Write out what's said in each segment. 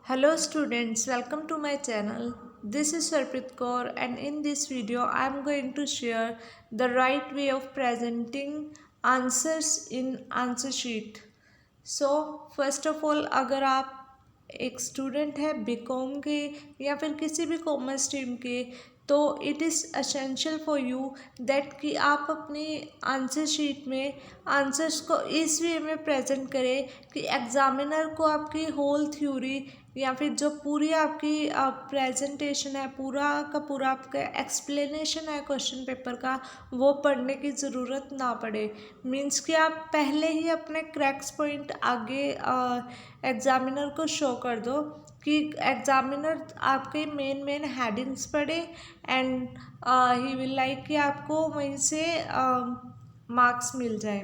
Hello students, welcome to my channel. This is Sarprit Kaur and in this video I am going to share the right way of presenting answers in answer sheet. So first of all, अगर आप एक student है BCom के या फिर किसी भी commerce stream के, तो it is essential for you that कि आप अपनी आंसर शीट में आंसर्स को इस वे में प्रेजेंट करें कि एग्जामिनर को आपकी होल थ्योरी या फिर जो पूरी आपकी प्रेजेंटेशन है, पूरा का पूरा आपका एक्सप्लेनेशन है क्वेश्चन पेपर का, वो पढ़ने की ज़रूरत ना पड़े। मीन्स कि आप पहले ही अपने क्रैक्स पॉइंट आगे एग्ज़ामिनर को शो कर दो कि एग्ज़ामिनर आपके मेन हेडिंग्स पढ़े एंड ही विल लाइक कि आपको वहीं से मार्क्स मिल जाए।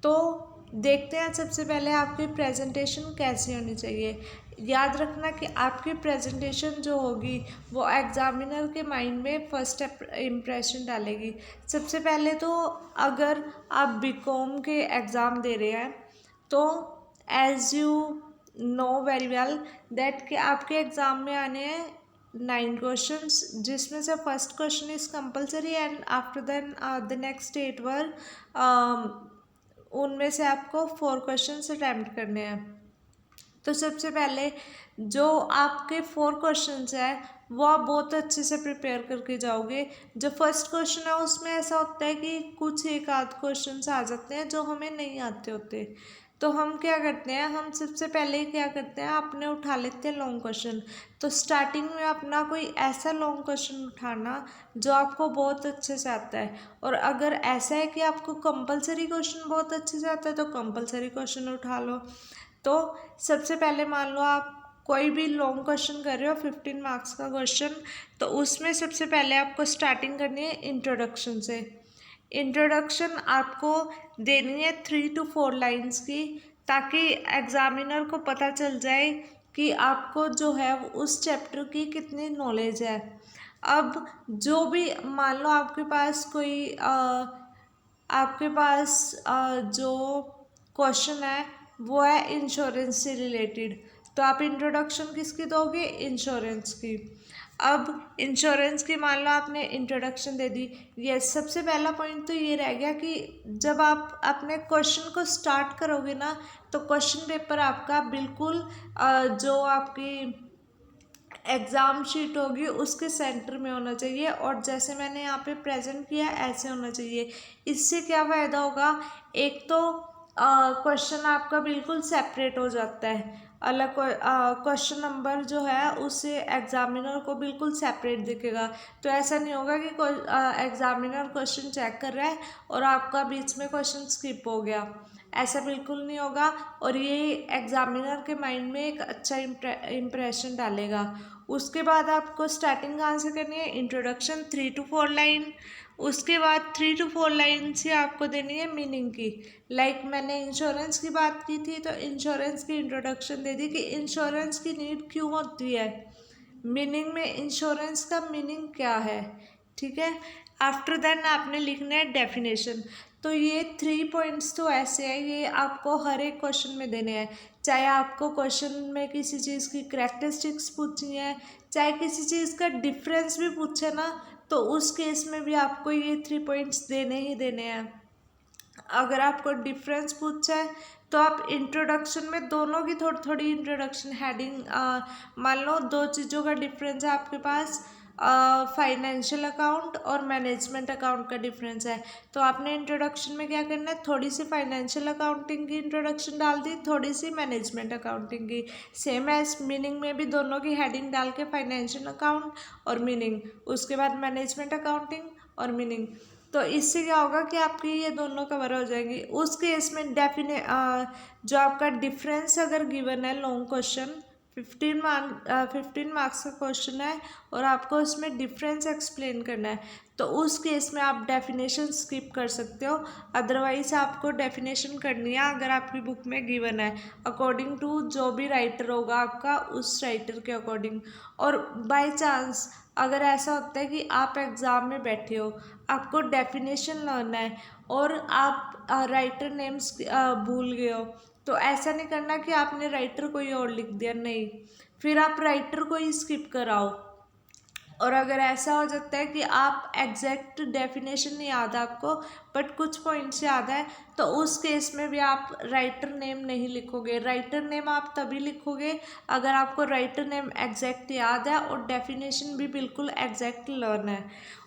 तो देखते हैं सबसे पहले आपकी प्रेजेंटेशन कैसी होनी चाहिए। याद रखना कि आपकी प्रेजेंटेशन जो होगी वो एग्ज़ामिनर के माइंड में फर्स्ट इम्प्रेशन डालेगी। सबसे पहले तो अगर आप बीकॉम के एग्ज़ाम दे रहे हैं तो as you know very well that कि आपके एग्ज़ाम में आने हैं 9 क्वेश्चंस, जिसमें से first question is compulsory and after then the next 8 were उनमें से आपको 4 क्वेश्चंस अटैम्प्ट करने हैं। तो सबसे पहले जो आपके 4 क्वेश्चंस हैं वो आप बहुत अच्छे से प्रिपेयर करके जाओगे। जो फर्स्ट क्वेश्चन है उसमें ऐसा होता है कि कुछ एक आध क्वेश्चंस आ जाते हैं जो हमें नहीं आते होते, तो हम क्या करते हैं, हम सबसे पहले क्या करते हैं, अपने उठा लेते हैं लॉन्ग क्वेश्चन। तो स्टार्टिंग में अपना कोई ऐसा लॉन्ग क्वेश्चन उठाना जो आपको बहुत अच्छे से आता है, और अगर ऐसा है कि आपको कंपलसरी क्वेश्चन बहुत अच्छे से आता है तो कंपलसरी क्वेश्चन उठा लो। तो सबसे पहले मान लो आप कोई भी लॉन्ग क्वेश्चन कर रहे हो 15 मार्क्स का क्वेश्चन, तो उसमें सबसे पहले आपको स्टार्टिंग करनी है इंट्रोडक्शन से। इंट्रोडक्शन आपको देनी है 3 to 4 लाइन्स की, ताकि एग्ज़ामिनर को पता चल जाए कि आपको जो है उस चैप्टर की कितनी नॉलेज है। अब जो भी मान लो आपके पास कोई आपके पास जो क्वेश्चन है वो है इंश्योरेंस से रिलेटेड, तो आप इंट्रोडक्शन किसकी दोगे, इंश्योरेंस की। अब इंश्योरेंस की मान लो आपने इंट्रोडक्शन दे दी, ये सबसे पहला पॉइंट तो ये रह गया कि जब आप अपने क्वेश्चन को स्टार्ट करोगे ना, तो क्वेश्चन पेपर आपका बिल्कुल जो आपकी एग्ज़ाम शीट होगी उसके सेंटर में होना चाहिए, और जैसे मैंने यहाँ पे प्रेजेंट किया ऐसे होना चाहिए। इससे क्या फ़ायदा होगा, एक तो क्वेश्चन आपका बिल्कुल सेपरेट हो जाता है, अलग क्वेश्चन नंबर जो है उससे एग्ज़ामिनर को बिल्कुल सेपरेट दिखेगा। तो ऐसा नहीं होगा कि एग्ज़ामिनर क्वेश्चन चेक कर रहा है और आपका बीच में क्वेश्चन स्किप हो गया, ऐसा बिल्कुल नहीं होगा, और ये एग्ज़ामिनर के माइंड में एक अच्छा इम्प्रेशन डालेगा। उसके बाद आपको स्टार्टिंग कहाँ से करनी है, इंट्रोडक्शन 3 to 4 लाइन। उसके बाद 3 to 4 लाइन से आपको देनी है मीनिंग की। लाइक मैंने इंश्योरेंस की बात की थी, तो इंश्योरेंस की इंट्रोडक्शन दे दी कि इंश्योरेंस की नीड क्यों होती है, मीनिंग में इंश्योरेंस का मीनिंग क्या है, ठीक है। आफ्टर दैट आपने लिखना है डेफिनेशन। तो ये 3 पॉइंट्स तो ऐसे हैं, ये आपको हर एक क्वेश्चन में देने हैं। चाहे आपको क्वेश्चन में किसी चीज़ की करैक्टरिस्टिक्स पूछनी है, चाहे किसी चीज़ का डिफरेंस भी पूछे ना, तो उस केस में भी आपको ये 3 पॉइंट्स देने ही देने हैं। अगर आपको डिफरेंस पूछा है तो आप इंट्रोडक्शन में दोनों की थोड़ी थोड़ी इंट्रोडक्शन हेडिंग, मान लो 2 चीज़ों का डिफरेंस है आपके पास, फाइनेंशियल अकाउंट और मैनेजमेंट अकाउंट का डिफरेंस है, तो आपने इंट्रोडक्शन में क्या करना है, थोड़ी सी फाइनेंशियल अकाउंटिंग की इंट्रोडक्शन डाल दी, थोड़ी सी मैनेजमेंट अकाउंटिंग की। सेम एज मीनिंग में भी दोनों की हेडिंग डाल के फाइनेंशियल अकाउंट और मीनिंग, उसके बाद मैनेजमेंट अकाउंटिंग और मीनिंग। तो इससे क्या होगा कि आपकी ये दोनों कवर हो जाएंगी। उस केस में जो आपका डिफरेंस अगर गिवन है लॉन्ग क्वेश्चन 15 मार्क्स का क्वेश्चन है और आपको उसमें डिफरेंस एक्सप्लेन करना है, तो उस केस में आप डेफिनेशन स्किप कर सकते हो। अदरवाइज आपको डेफिनेशन करनी है अगर आपकी बुक में गिवन है, अकॉर्डिंग टू जो भी राइटर होगा आपका, उस राइटर के अकॉर्डिंग। और बाय चांस अगर ऐसा होता है कि आप एग्ज़ाम में बैठे हो, आपको डेफिनेशन लर्न है और आप राइटर नेम्स भूल गए हो, तो ऐसा नहीं करना कि आपने राइटर कोई और लिख दिया, नहीं, फिर आप राइटर को ही स्किप कराओ। और अगर ऐसा हो जाता है कि आप एग्जैक्ट डेफिनेशन नहीं याद आपको बट कुछ पॉइंट्स याद है, तो उस केस में भी आप राइटर नेम नहीं लिखोगे। राइटर नेम आप तभी लिखोगे अगर आपको राइटर नेम एग्जैक्ट याद है और डेफिनेशन भी बिल्कुल एग्जैक्ट लर्न है।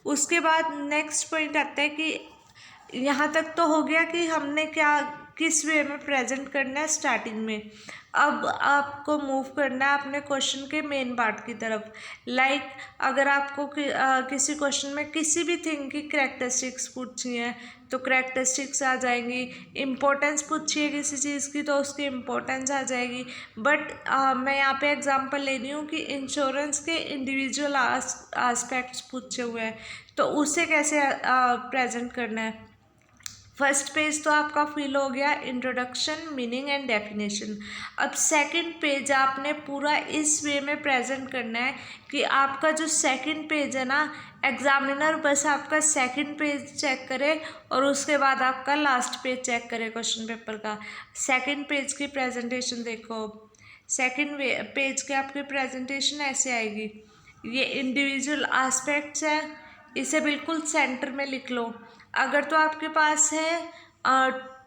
उसके बाद नेक्स्ट पॉइंट आता है कि यहाँ तक तो हो गया कि हमने क्या किस वे में प्रेजेंट करना है स्टार्टिंग में। अब आपको मूव करना है अपने क्वेश्चन के मेन पार्ट की तरफ। लाइक अगर आपको किसी क्वेश्चन में किसी भी थिंग की कैरेक्टरिस्टिक्स पूछनी है तो कैरेक्टरिस्टिक्स आ जाएंगी, इम्पोर्टेंस पूछिए किसी चीज़ की तो उसकी इम्पोर्टेंस आ जाएगी। बट मैं यहाँ पे एग्जांपल ले रही हूँ कि इंश्योरेंस के इंडिविजुअल आस्पेक्ट्स पूछे हुए हैं, तो उसे कैसे प्रेजेंट करना है। फर्स्ट पेज तो आपका फिल हो गया, इंट्रोडक्शन, मीनिंग एंड डेफिनेशन। अब सेकंड पेज आपने पूरा इस वे में प्रेजेंट करना है कि आपका जो सेकंड पेज है ना, एग्जामिनर बस आपका सेकंड पेज चेक करे और उसके बाद आपका लास्ट पेज चेक करे क्वेश्चन पेपर का। सेकंड पेज की प्रेजेंटेशन देखो, सेकंड पेज के आपकी प्रेजेंटेशन ऐसे आएगी। ये इंडिविजुअल एस्पेक्ट्स है, इसे बिल्कुल सेंटर में लिख लो। अगर तो आपके पास है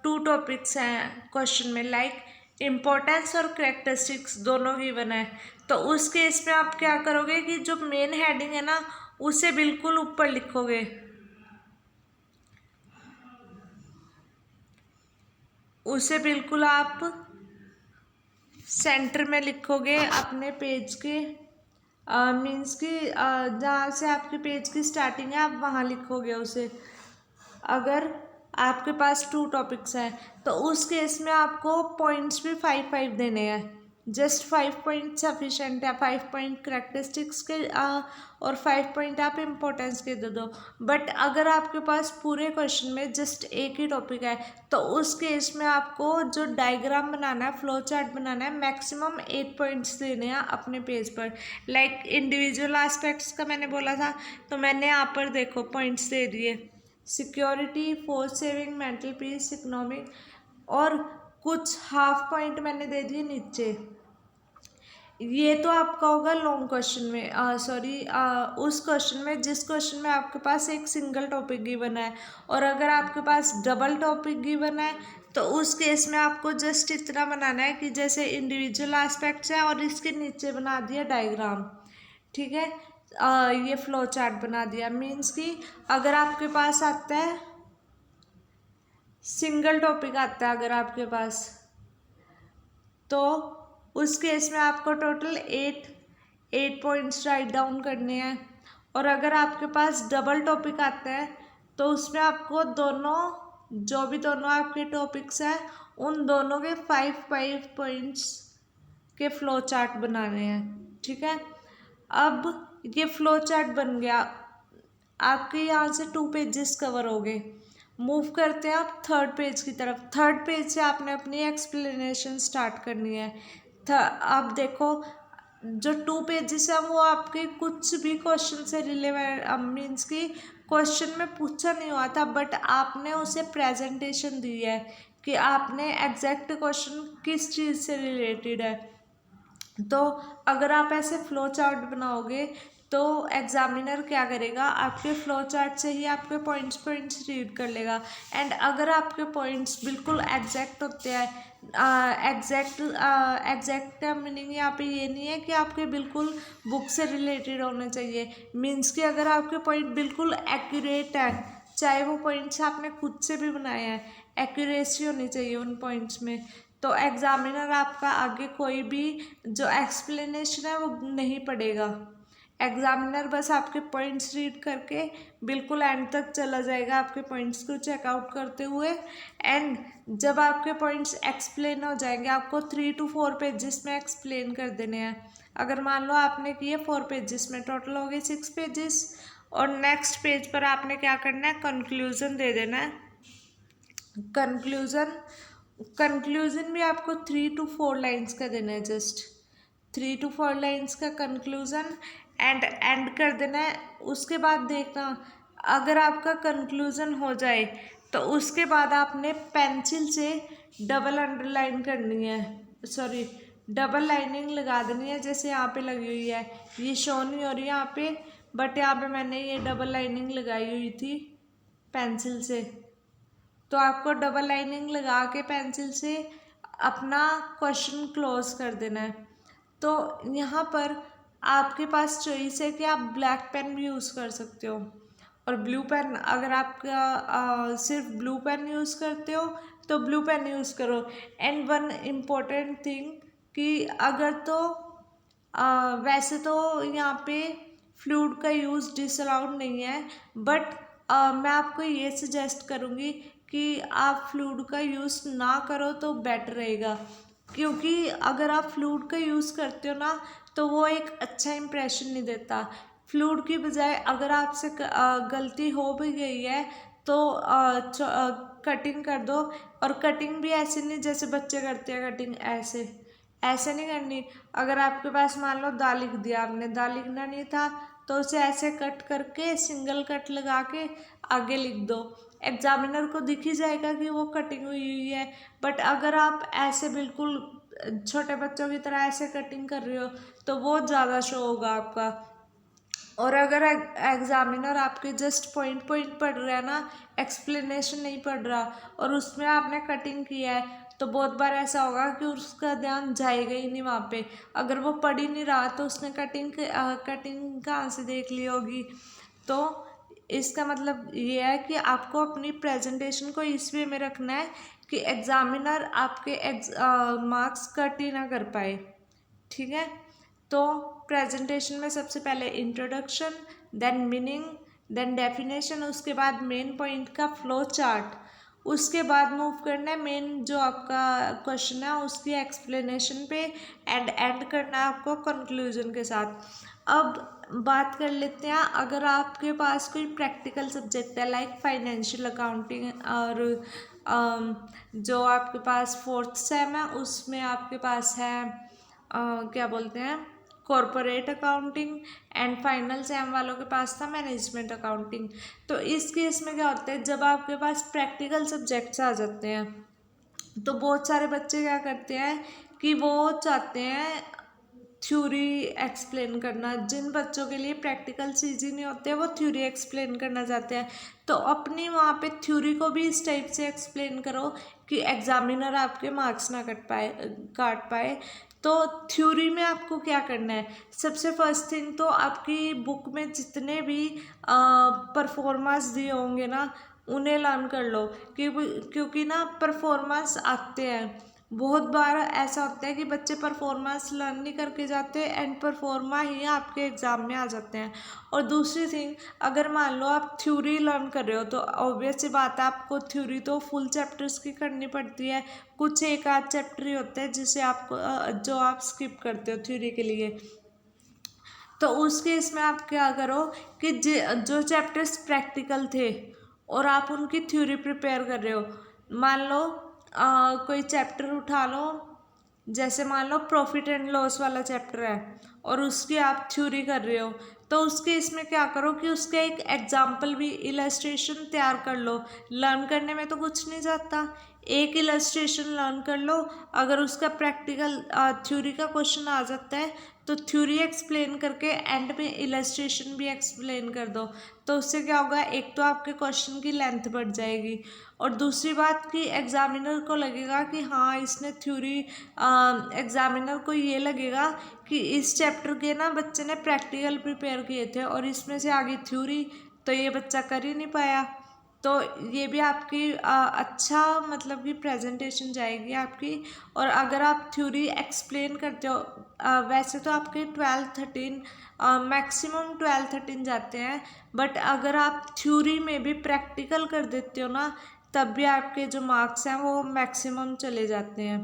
2 टॉपिक्स हैं क्वेश्चन में, लाइक इम्पोर्टेंस और कैरेक्टरिस्टिक्स दोनों गिवन है, तो उस केस में आप क्या करोगे कि जो मेन हेडिंग है ना उसे बिल्कुल ऊपर लिखोगे, उसे बिल्कुल आप सेंटर में लिखोगे अपने पेज के। मीन्स कि जहाँ से आपके पेज की स्टार्टिंग है आप वहाँ लिखोगे उसे। अगर आपके पास 2 टॉपिक्स हैं तो उस केस में आपको पॉइंट्स भी 5-5 देने हैं। जस्ट 5 पॉइंट सफिशेंट है, 5 पॉइंट करेक्टरिस्टिक्स के और 5 पॉइंट आप इम्पोर्टेंस के दे दो। बट अगर आपके पास पूरे क्वेश्चन में जस्ट एक ही टॉपिक है तो उस केस में आपको जो डायग्राम बनाना है, फ्लो चार्ट बनाना है, मैक्सिमम 8 पॉइंट्स देने हैं अपने पेज पर। लाइक इंडिविजुअल एस्पेक्ट्स का मैंने बोला था, तो मैंने यहाँ पर देखो पॉइंट्स दे दिए, security, force saving, mental peace, economic, और कुछ हाफ पॉइंट मैंने दे दिए नीचे। ये तो आपका होगा लॉन्ग क्वेश्चन में, सॉरी उस क्वेश्चन में जिस क्वेश्चन में आपके पास एक सिंगल टॉपिक गिवन है। और अगर आपके पास डबल टॉपिक गिवन है तो उस केस में आपको जस्ट इतना बनाना है कि जैसे इंडिविजुअल एस्पेक्ट्स है और इसके नीचे बना दिया डायग्राम, ठीक है। ये फ्लो चार्ट बना दिया। मीन्स कि अगर आपके पास आता है सिंगल टॉपिक आता है अगर आपके पास, तो उस केस में आपको टोटल 8 पॉइंट्स राइट डाउन करने हैं। और अगर आपके पास डबल टॉपिक आता है तो उसमें आपको दोनों जो भी दोनों आपके टॉपिक्स हैं उन दोनों के 5-5 पॉइंट्स के फ्लो चार्ट बनाने हैं, ठीक है। अब ये फ्लो चार्ट बन गया, आपके यहाँ से 2 पेजेस कवर हो गए। मूव करते हैं आप थर्ड पेज की तरफ। थर्ड पेज से आपने अपनी एक्सप्लेनेशन स्टार्ट करनी है। अब देखो जो 2 पेजेस हैं वो आपके कुछ भी क्वेश्चन से रिलेवेंट, मीन्स कि क्वेश्चन में पूछा नहीं हुआ था बट आपने उसे प्रेजेंटेशन दी है कि आपने एग्जैक्ट क्वेश्चन किस चीज़ से रिलेटेड है। तो अगर आप ऐसे फ्लो चार्ट बनाओगे तो एग्जामिनर क्या करेगा, आपके फ्लो चार्ट से ही आपके पॉइंट्स रीड कर लेगा। एंड अगर आपके पॉइंट्स बिल्कुल एग्जैक्ट होते हैं, एग्जैक्ट का मीनिंग यहाँ पे ये नहीं है कि आपके बिल्कुल बुक से रिलेटेड होने चाहिए। मीन्स कि अगर आपके पॉइंट बिल्कुल एक्यूरेट है, चाहे वो पॉइंट्स आपने खुद से भी बनाए हैं, एक्यूरेसी होनी चाहिए उन पॉइंट्स में, तो एग्जामिनर आपका आगे कोई भी जो एक्सप्लेनेशन है वो नहीं पढ़ेगा। एग्जामिनर बस आपके पॉइंट्स रीड करके बिल्कुल एंड तक चला जाएगा आपके पॉइंट्स को चेकआउट करते हुए। एंड जब आपके पॉइंट्स एक्सप्लेन हो जाएंगे, आपको 3 to 4 पेजेस में एक्सप्लेन कर देने हैं। अगर मान लो आपने किए 4 पेजेस में, टोटल हो गए 6 पेजेस। और नेक्स्ट पेज पर आपने क्या करना है, कंक्लूजन दे देना है। कंक्लूजन भी आपको 3 to 4 लाइन्स का देना है, जस्ट 3 to 4 लाइन्स का कंक्लूजन एंड कर देना है। उसके बाद देखना अगर आपका कंक्लूजन हो जाए तो उसके बाद आपने पेंसिल से डबल अंडरलाइन करनी है, सॉरी डबल लाइनिंग लगा देनी है, जैसे यहाँ पे लगी हुई है, ये शो नहीं हो रही है यहाँ पे, बट यहाँ पे मैंने ये डबल लाइनिंग लगाई हुई थी पेंसिल से। तो आपको डबल लाइनिंग लगा के पेंसिल से अपना क्वेश्चन क्लोज कर देना है। तो यहाँ पर आपके पास चॉइस है कि आप ब्लैक पेन भी यूज़ कर सकते हो और ब्लू पेन, अगर आपका सिर्फ ब्लू पेन यूज़ करते हो तो ब्लू पेन यूज़ करो। एंड वन इम्पोर्टेंट थिंग कि अगर तो वैसे तो यहाँ पे फ्लूइड का यूज़ डिसअलाउड नहीं है, बट मैं आपको ये सजेस्ट करूँगी कि आप फ्लूइड का यूज़ ना करो तो बेटर रहेगा, क्योंकि अगर आप फ्लूइड का यूज़ करते हो ना तो वो एक अच्छा इम्प्रेशन नहीं देता। फ्लूइड की बजाय अगर आपसे गलती हो भी गई है तो कटिंग कर दो, और कटिंग भी ऐसे नहीं जैसे बच्चे करते हैं कटिंग, ऐसे नहीं करनी। अगर आपके पास मान लो दा लिख दिया, आपने दा लिखना नहीं था तो उसे ऐसे कट करके सिंगल कट लगा के आगे लिख दो, एग्जामिनर को दिख ही जाएगा कि वो कटिंग हुई हुई है। बट अगर आप ऐसे बिल्कुल छोटे बच्चों की तरह ऐसे कटिंग कर रहे हो तो वो ज़्यादा शो होगा आपका। और अगर एग्जामिनर आपके जस्ट पॉइंट पॉइंट पढ़ रहा है ना, एक्सप्लेनेशन नहीं पढ़ रहा, और उसमें आपने कटिंग किया है, तो बहुत बार ऐसा होगा कि उसका ध्यान जाएगा ही नहीं वहाँ पे। अगर वो पढ़ ही नहीं रहा तो उसने कटिंग कहाँ से देख ली होगी। तो इसका मतलब ये है कि आपको अपनी प्रेजेंटेशन को इस वे में रखना है कि एग्जामिनर आपके मार्क्स कट ही ना कर पाए, ठीक है। तो प्रेजेंटेशन में सबसे पहले introduction, then meaning, then definition, उसके बाद मेन पॉइंट का फ्लो चार्ट, उसके बाद मूव करना है मेन जो आपका क्वेश्चन है उसकी एक्सप्लेनेशन पे, एंड एंड करना है आपको कंक्लूजन के साथ। अब बात कर लेते हैं, अगर आपके पास कोई प्रैक्टिकल सब्जेक्ट है लाइक फाइनेंशियल अकाउंटिंग, और जो आपके पास फोर्थ सेम है उसमें आपके पास है क्या बोलते हैं corporate accounting, and final same वालों के पास था मैनेजमेंट अकाउंटिंग। तो इस केस में क्या होता है, जब आपके पास प्रैक्टिकल सब्जेक्ट्स आ जाते हैं तो बहुत सारे बच्चे क्या करते हैं कि वो चाहते हैं थ्योरी एक्सप्लेन करना। जिन बच्चों के लिए प्रैक्टिकल्स ईजी नहीं होते वो थ्योरी एक्सप्लेन करना चाहते हैं, तो अपनी वहाँ पे थ्योरी को भी इस टाइप से एक्सप्लेन करो कि एग्जामिनर आपके मार्क्स ना काट पाए। तो थ्योरी में आपको क्या करना है, सबसे फर्स्ट थिंग तो आपकी बुक में जितने भी परफॉर्मेंस दिए होंगे ना उन्हें लर्न कर लो, क्योंकि ना परफॉर्मेंस आते हैं। बहुत बार ऐसा होता है कि बच्चे परफॉर्मेंस लर्न नहीं करके जाते, एंड परफॉर्मा ही आपके एग्ज़ाम में आ जाते हैं। और दूसरी थिंग, अगर मान लो आप थ्योरी लर्न कर रहे हो तो ऑब्वियस सी बात है आपको थ्योरी तो फुल चैप्टर्स की करनी पड़ती है, कुछ एक आध चैप्टर ही होते हैं जिसे आपको जो आप स्किप करते हो थ्योरी के लिए। तो उस केस में आप क्या करो कि जो चैप्टर्स प्रैक्टिकल थे और आप उनकी थ्योरी प्रिपेयर कर रहे हो, मान लो कोई चैप्टर उठा लो, जैसे मान लो प्रॉफिट एंड लॉस वाला चैप्टर है और उसकी आप थ्योरी कर रहे हो, तो उसके इसमें क्या करो कि उसका एक एग्जाम्पल भी इलस्ट्रेशन तैयार कर लो। लर्न करने में तो कुछ नहीं जाता, एक इलस्ट्रेशन लर्न कर लो, अगर उसका प्रैक्टिकल थ्योरी का क्वेश्चन आ जाता है तो थ्योरी एक्सप्लेन करके एंड में इलस्ट्रेशन भी एक्सप्लेन कर दो। तो उससे क्या होगा, एक तो आपके क्वेश्चन की लेंथ बढ़ जाएगी, और दूसरी बात कि एग्जामिनर को लगेगा कि हाँ इसने थ्योरी, एग्जामिनर को ये लगेगा कि इस चैप्टर के ना बच्चे ने प्रैक्टिकल प्रिपेयर किए थे और इसमें से आगे थ्योरी तो ये बच्चा कर ही नहीं पाया। तो ये भी आपकी अच्छा मतलब कि प्रेजेंटेशन जाएगी आपकी। और अगर आप थ्योरी एक्सप्लेन करते हो, वैसे तो आपके 12-13 मैक्सिमम 12-13 जाते हैं, बट अगर आप थ्योरी में भी प्रैक्टिकल कर देते हो ना तब भी आपके जो मार्क्स हैं वो मैक्सिमम चले जाते हैं।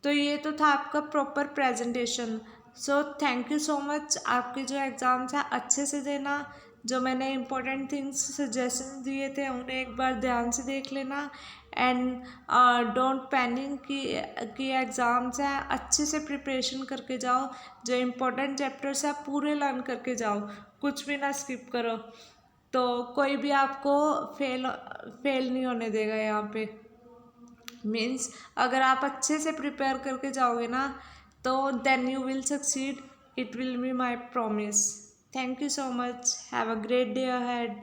तो ये तो था आपका proper presentation. So thank you so much. आपके जो एग्ज़ाम्स हैं अच्छे से देना, जो मैंने इंपॉर्टेंट थिंग्स सजेशन दिए थे उन्हें एक बार ध्यान से देख लेना, एंड डोंट पैनिक कि एग्ज़ाम्स हैं, अच्छे से प्रिपरेशन करके जाओ, जो इम्पोर्टेंट चैप्टर्स हैं पूरे लर्न करके जाओ, कुछ भी ना स्किप करो। तो कोई भी आपको फेल नहीं होने देगा यहाँ पे। मीन्स अगर आप अच्छे से प्रिपेयर करके जाओगे ना, तो then you will succeed, it will be my promise. Thank you so much, have a great day ahead.